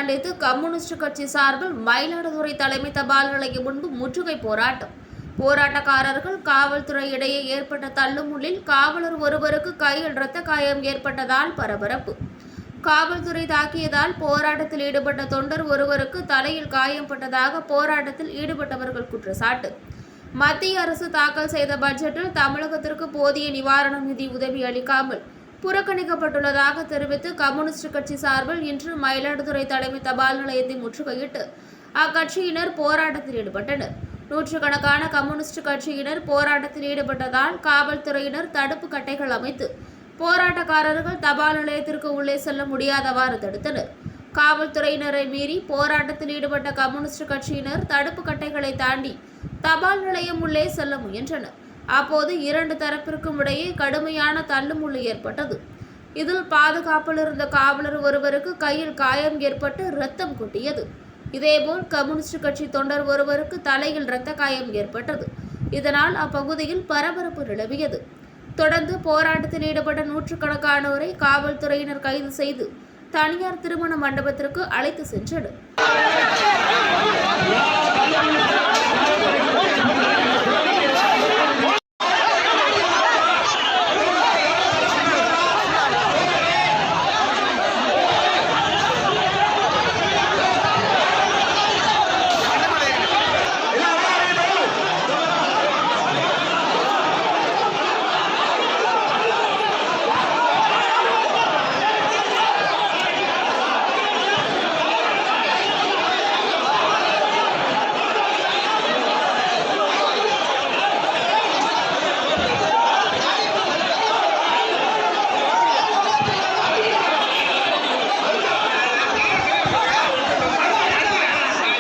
கண்டித்து கம்யூனிஸ்ட் கட்சி சார்பில் மயிலாடுதுறை தலைமை தபால் நிலையம் முன்பு முற்றுகை போராட்டம். போராட்டக்காரர்கள் காவல்துறை இடையே ஏற்பட்ட தள்ளுமுள்ளில் காவலர் ஒருவருக்கு கையில் இரத்த காயம் ஏற்பட்டதால் பரபரப்பு. காவல்துறை தாக்கியதால் போராட்டத்தில் ஈடுபட்ட தொண்டர் ஒருவருக்கு தலையில் காயம்பட்டதாக போராட்டத்தில் ஈடுபட்டவர்கள் குற்றச்சாட்டு. மத்திய அரசு தாக்கல் செய்த பட்ஜெட்டில் தமிழகத்திற்கு போதிய நிவாரண நிதி உதவி அளிக்காமல் புறக்கணிக்கப்பட்டுள்ளதாக தெரிவித்து கம்யூனிஸ்ட் கட்சி சார்பில் இன்று மயிலாடுதுறை தலைமை தபால் நிலையத்தை முற்றுகையிட்டு அக்கட்சியினர் போராட்டத்தில் ஈடுபட்டனர். நூற்றுக்கணக்கான கம்யூனிஸ்ட் கட்சியினர் போராட்டத்தில் ஈடுபட்டதால் காவல்துறையினர் தடுப்பு கட்டைகள் அமைத்து போராட்டக்காரர்கள் தபால் நிலையத்திற்கு உள்ளே செல்ல முடியாதவாறு தடுத்தனர். காவல்துறையினரை மீறி போராட்டத்தில் ஈடுபட்ட கம்யூனிஸ்ட் கட்சியினர் தடுப்பு கட்டைகளை தாண்டி தபால் நிலையம் உள்ளே செல்ல முயன்றனர். அப்போது இரண்டு தரப்பிற்கும் இடையே கடுமையான தள்ளுமுள்ளு ஏற்பட்டது. இதில் பாதுகாப்பில் இருந்த காவலர் ஒருவருக்கு கையில் காயம் ஏற்பட்டு இரத்தம் கொட்டியது. இதேபோல் கம்யூனிஸ்ட் கட்சி தொண்டர் ஒருவருக்கு தலையில் இரத்த காயம் ஏற்பட்டது. இதனால் அப்பகுதியில் பரபரப்பு நிலவியது. தொடர்ந்து போராட்டத்தில் ஈடுபட்ட நூற்றுக்கணக்கானோரை காவல்துறையினர் கைது செய்து தனியார் திருமண மண்டபத்திற்கு அழைத்து சென்றனர்.